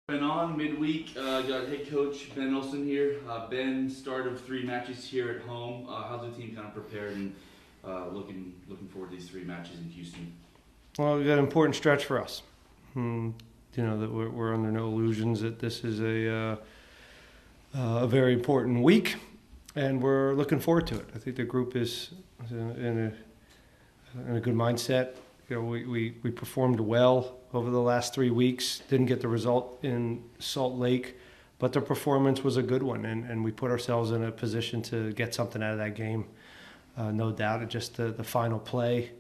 Been on midweek. Got head coach Ben Olsen here. Ben, start of 3 matches here at home. How's the team kind of prepared and looking forward to these 3 matches in Houston? Well, we've got an important stretch for us. That we're under no illusions that this is a very important week, and we're looking forward to it. I think the group is in a good mindset. We performed well over the last 3 weeks. Didn't get the result in Salt Lake, but the performance was a good one, and we put ourselves in a position to get something out of that game. No doubt, it just the final play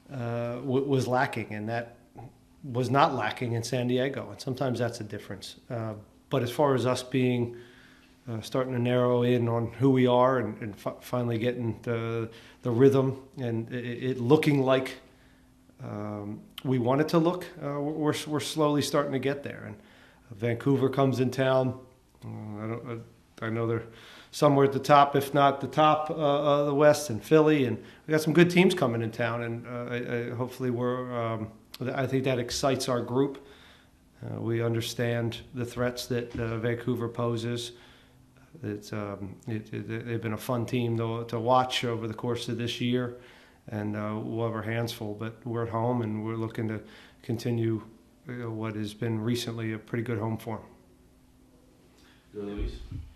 was lacking, and that was not lacking in San Diego. And sometimes that's a difference. But as far as us being starting to narrow in on who we are and finally getting the rhythm and it looking like we want it to look, we're slowly starting to get there. And Vancouver comes in town. I know they're somewhere at the top, if not the top of the West, and Philly, and we got some good teams coming in town. And hopefully I think that excites our group. We understand the threats that Vancouver poses. They've been a fun team to watch over the course of this year. And we'll have our hands full, but we're at home and we're looking to continue what has been recently a pretty good home form. Luis?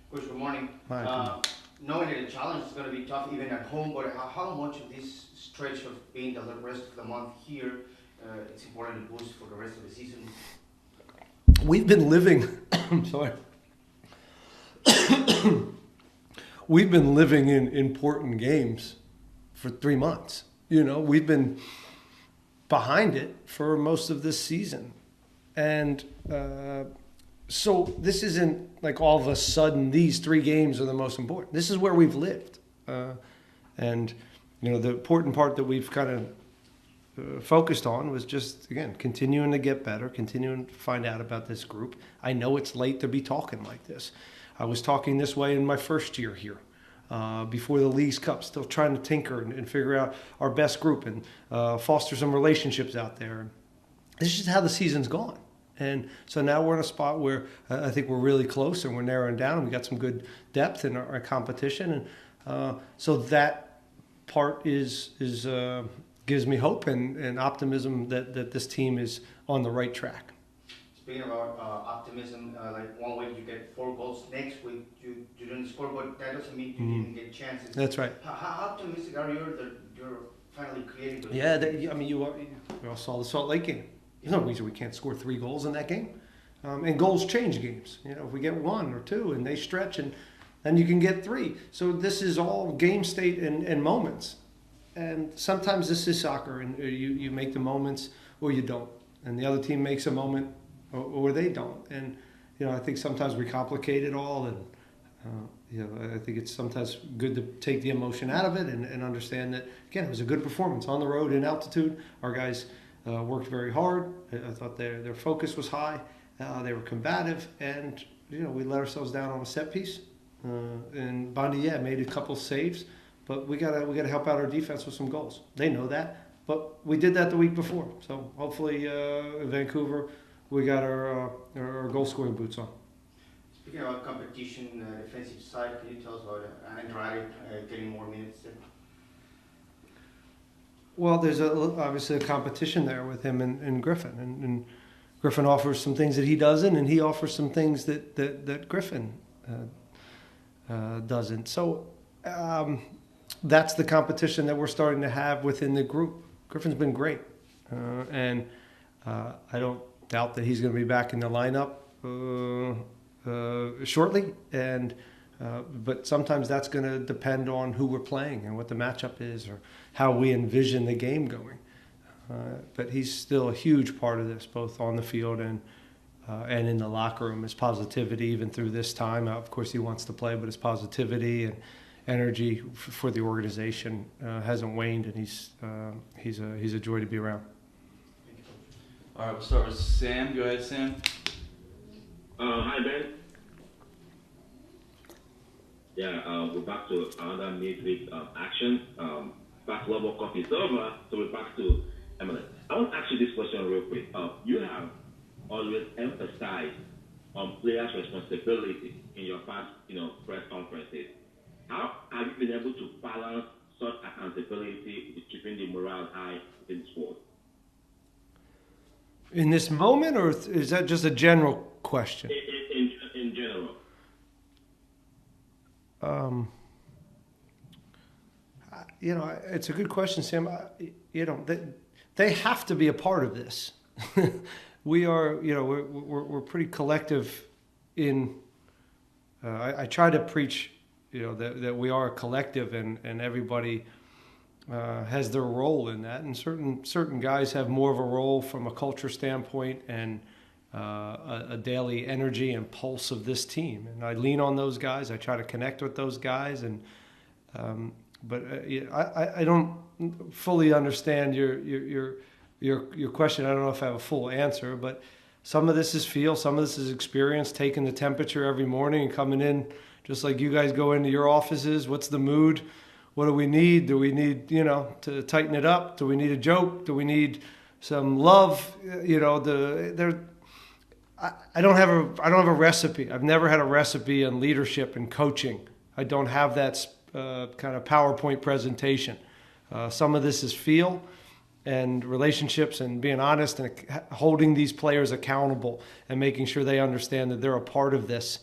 Coach, good morning. Hi. Knowing that the challenge is going to be tough even at home, but how much of this stretch of being the rest of the month here it's important to boost for the rest of the season? We've been living, I'm sorry. We've been living in important games for 3 months. We've been behind it for most of this season. And so this isn't like all of a sudden these 3 games are the most important. This is where we've lived. And the important part that we've kind of focused on was just, again, continuing to get better, continuing to find out about this group. I know it's late to be talking like this. I was talking this way in my first year here. Before the League's Cup, still trying to tinker and figure out our best group and foster some relationships out there. This is just how the season's gone. And so now we're in a spot where I think we're really close and we're narrowing down and we got some good depth in our competition. And so that part gives me hope and optimism that this team is on the right track. Speaking about optimism, like one week you get 4 goals, next week you didn't score, but that doesn't mean you didn't get chances. That's right. How optimistic are you that you're finally creating those? Yeah, you all saw the Salt Lake game. There's no reason we can't score 3 goals in that game. And goals change games. If we get 1 or 2 and they stretch, and then you can get 3. So this is all game state and moments. And sometimes this is soccer, and you make the moments or you don't. And the other team makes a moment or they don't. And, I think sometimes we complicate it all. And, I think it's sometimes good to take the emotion out of it and understand that, again, it was a good performance on the road in altitude. Our guys worked very hard. I thought their focus was high. They were combative. And, we let ourselves down on a set piece. And Bondi, made a couple saves. But we gotta help out our defense with some goals. They know that. But we did that the week before. So hopefully in Vancouver, we got our goal-scoring boots on. Speaking about competition, defensive side, can you tell us about Andrade getting more minutes there? Well, there's obviously a competition there with him and Griffin. And Griffin offers some things that he doesn't, and he offers some things that Griffin doesn't. So that's the competition that we're starting to have within the group. Griffin's been great. And I don't doubt that he's going to be back in the lineup shortly, but sometimes that's going to depend on who we're playing and what the matchup is or how we envision the game going. But he's still a huge part of this, both on the field and in the locker room. His positivity, even through this time, of course he wants to play, but his positivity and energy for the organization hasn't waned, and he's a joy to be around. All right, we'll start with Sam. Go ahead, Sam. Hi, Ben. Yeah, we're back to another midweek action. Back level cup is over, so we're back to MLS. I want to ask you this question real quick. You have always emphasized players' responsibility in your past, press conferences. How have you been able to balance such accountability with keeping the morale high in sport? In this moment, or is that just a general question? In general. It's a good question, Sam. They have to be a part of this. We are, we're pretty collective in. I try to preach, that we are a collective, and everybody has their role in that. And certain guys have more of a role from a culture standpoint and a daily energy and pulse of this team. And I lean on those guys. I try to connect with those guys, and but I don't fully understand your question. I don't know if I have a full answer, but some of this is feel, some of this is experience, taking the temperature every morning and coming in, just like you guys go into your offices. What's the mood? What do we need? Do we need, to tighten it up? Do we need a joke? Do we need some love? I don't have a recipe. I've never had a recipe on leadership and coaching. I don't have that kind of PowerPoint presentation. Some of this is feel and relationships and being honest and holding these players accountable and making sure they understand that they're a part of this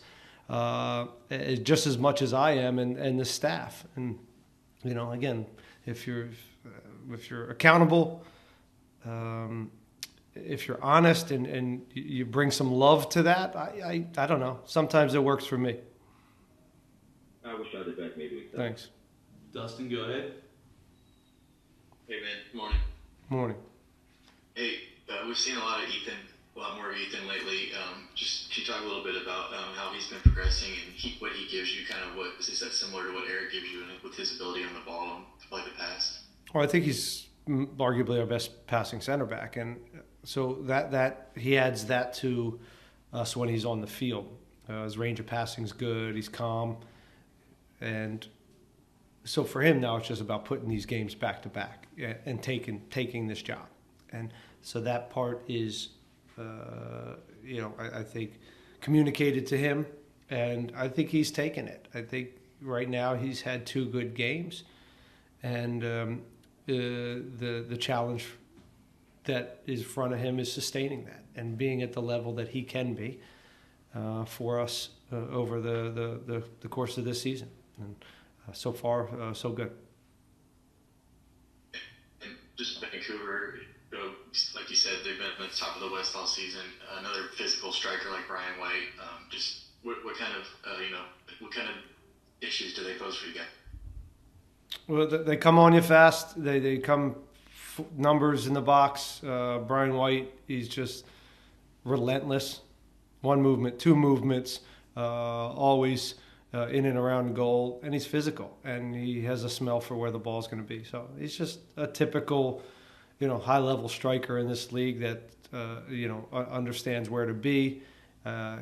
just as much as I am and the staff. And again, if you're accountable, if you're honest and you bring some love to that, I don't know. Sometimes it works for me. I wish I had the best maybe. Thanks. Dustin, go ahead. Hey man, morning. Morning. Hey, we've seen a lot more of Ethan lately. Just can you talk a little bit about how he's been progressing and what he gives you, kind of is that similar to what Eric gives you with his ability on the ball to play the pass? Well, I think he's arguably our best passing center back, and so that he adds that to us when he's on the field. His range of passing is good. He's calm, and so for him now it's just about putting these games back to back and taking this job, and so that part is, I think communicated to him, and I think he's taken it. I think right now he's had 2 good games, and the challenge that is in front of him is sustaining that and being at the level that he can be for us over the course of this season. And so far, so good. And just Vancouver, like you said, they've been at the top of the West all season. Another physical striker like Brian White. Just what kind of issues do they pose for you guys? Well, they come on you fast. They come numbers in the box. Brian White, he's just relentless. 1 movement, 2 movements, always in and around goal. And he's physical, and he has a smell for where the ball's going to be. So he's just a typical, high-level striker in this league that, understands where to be.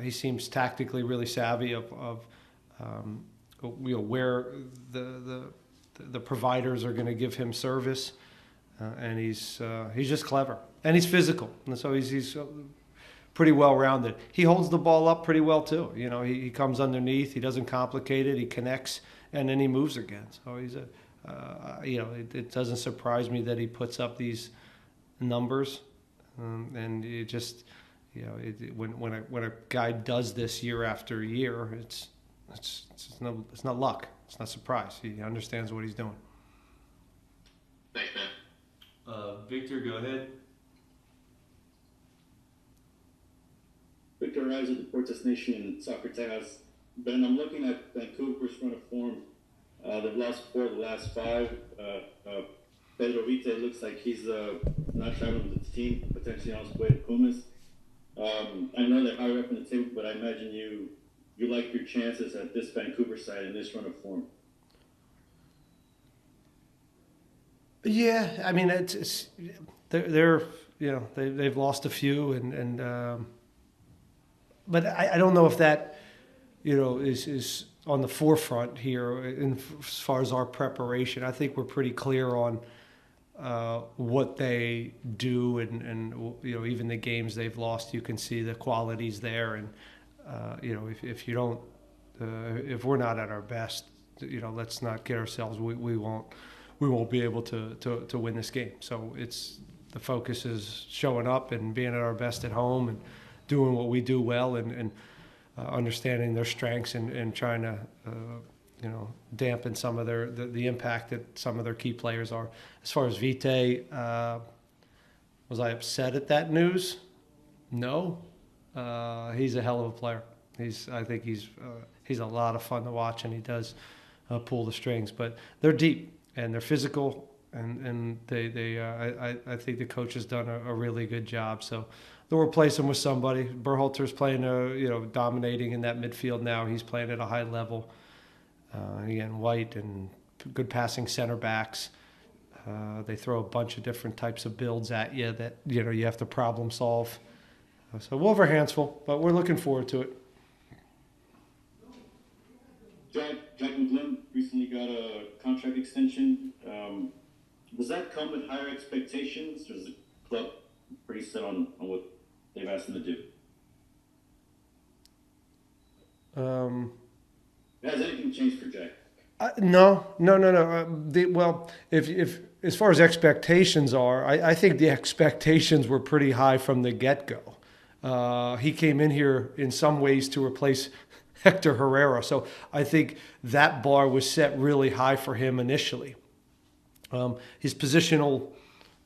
He seems tactically really savvy of where the providers are going to give him service, and he's just clever, and he's physical, and so he's pretty well rounded. He holds the ball up pretty well too. He comes underneath, he doesn't complicate it, he connects, and then he moves again. So he's it doesn't surprise me that he puts up these numbers, and it just when a guy does this year after year, it's not luck. It's not surprise. He understands what he's doing. Thanks, man. Victor, go ahead. Victor Rise of the Deportes Nation in Soccer Tejas. Ben, I'm looking at Vancouver's run of form. They've lost 4 of the last 5. Pedro Vite looks like he's not traveling with the team, potentially on his way to Pumas. I know they're higher up in the table, but I imagine you like your chances at this Vancouver side in this run of form. Yeah, I mean it's they're they've lost a few, and but I don't know if that is on the forefront here as far as our preparation. I think we're pretty clear on what they do, and even the games they've lost, you can see the qualities there, and if you don't, if we're not at our best, let's not kid ourselves. We won't be able to win this game. So the focus is showing up and being at our best at home and doing what we do well and understanding their strengths and trying to dampen some of the impact that some of their key players are. As far as Vite, was I upset at that news? No. He's a hell of a player. I think he's a lot of fun to watch, and he does pull the strings. But they're deep and they're physical, and I think the coach has done a really good job. So they'll replace him with somebody. Berhalter's playing dominating in that midfield now. He's playing at a high level. Again, White and good passing center backs. They throw a bunch of different types of builds at you that you have to problem solve. So we'll have our hands full, but we're looking forward to it. Jack McGlynn recently got a contract extension. Does that come with higher expectations, or is the club pretty set on what they've asked him to do? Has anything changed for Jack? No. If as far as expectations are, I think the expectations were pretty high from the get-go. He came in here in some ways to replace Hector Herrera, so I think that bar was set really high for him initially. His positional,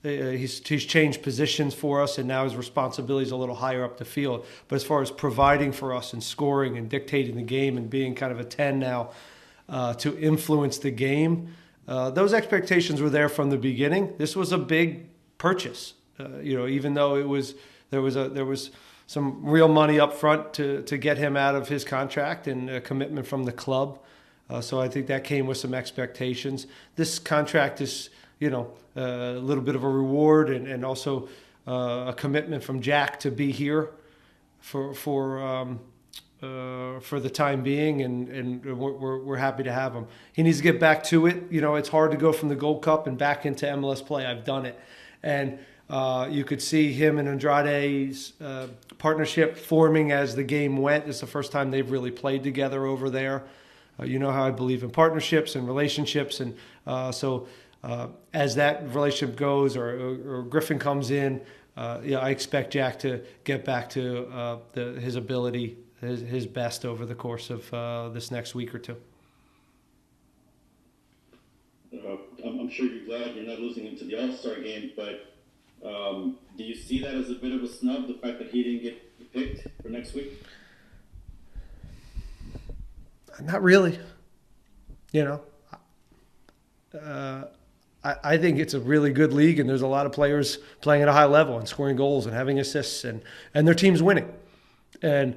he's changed positions for us, and now his responsibility is a little higher up the field. But as far as providing for us and scoring and dictating the game and being kind of a 10 now to influence the game, those expectations were there from the beginning. This was a big purchase, even though there was some real money up front to get him out of his contract and a commitment from the club. So I think that came with some expectations. This contract is, a little bit of a reward and also a commitment from Jack to be here for the time being, and we're happy to have him. He needs to get back to it. It's hard to go from the Gold Cup and back into MLS play. I've done it, and you could see him and Andrade's partnership forming as the game went. It's the first time they've really played together over there. You know how I believe in partnerships and relationships, and so as that relationship goes, or Griffin comes in, I expect Jack to get back to his ability, his best over the course of this next week or two. I'm sure you're glad you're not losing him to the All-Star game, but do you see that as a bit of a snub, the fact that he didn't get picked for next week? Not really. I think it's a really good league, and there's a lot of players playing at a high level and scoring goals and having assists, and their team's winning. And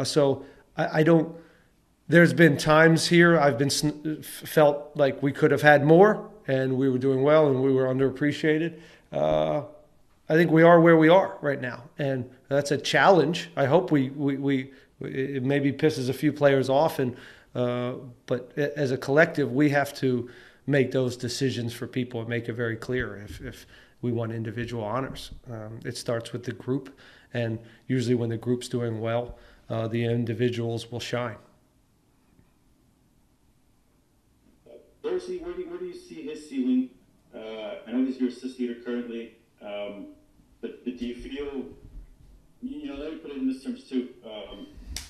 so I don't – there's been times here I've felt like we could have had more, and we were doing well, and we were underappreciated. I think we are where we are right now, and that's a challenge. I hope it maybe pisses a few players off, but as a collective, we have to make those decisions for people and make it very clear if we want individual honors. It starts with the group, and usually when the group's doing well, the individuals will shine. Dorsey, where do you see his ceiling? I know he's your assist leader currently, but do you feel, let me put it in this terms too,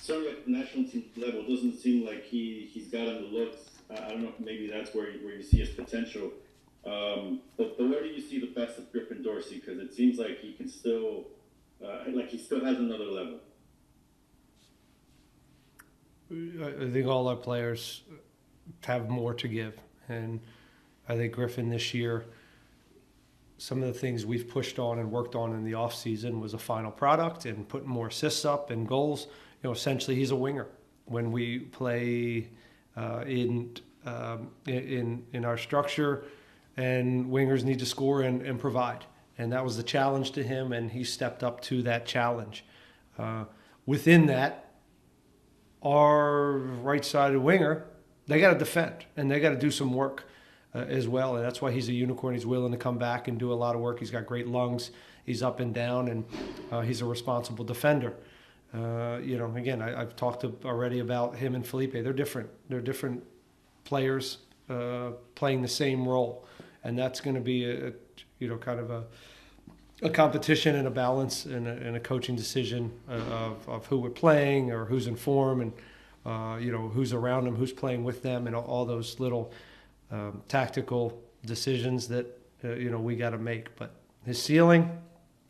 certainly at the national team level, it doesn't seem like he's got on the looks. I don't know if maybe that's where you see his potential. But where do you see the best of Griffin Dorsey? Because it seems like he can still, he still has another level. I think all our players have more to give. And I think Griffin this year, some of the things we've pushed on and worked on in the offseason was a final product and putting more assists up and goals. Essentially he's a winger. When we play in our structure, and wingers need to score and provide. And that was the challenge to him, and he stepped up to that challenge. Within that, our right-sided winger, they got to defend, and they got to do some work as well. And that's why he's a unicorn. He's willing to come back and do a lot of work. He's got great lungs. He's up and down, and he's a responsible defender. Again, I've talked already about him and Felipe. They're different. They're different players playing the same role, and that's going to be kind of a competition and a balance and a coaching decision of who we're playing or who's in form and who's around them, who's playing with them, and all those little tactical decisions that we got to make. But his ceiling,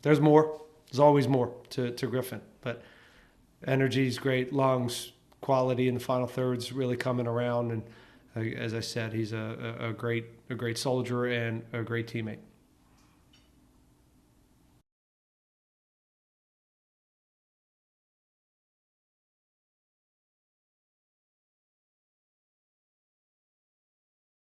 there's more. There's always more to Griffin, but energy's great, lungs, quality in the final thirds really coming around, and as I said, he's a great soldier and a great teammate.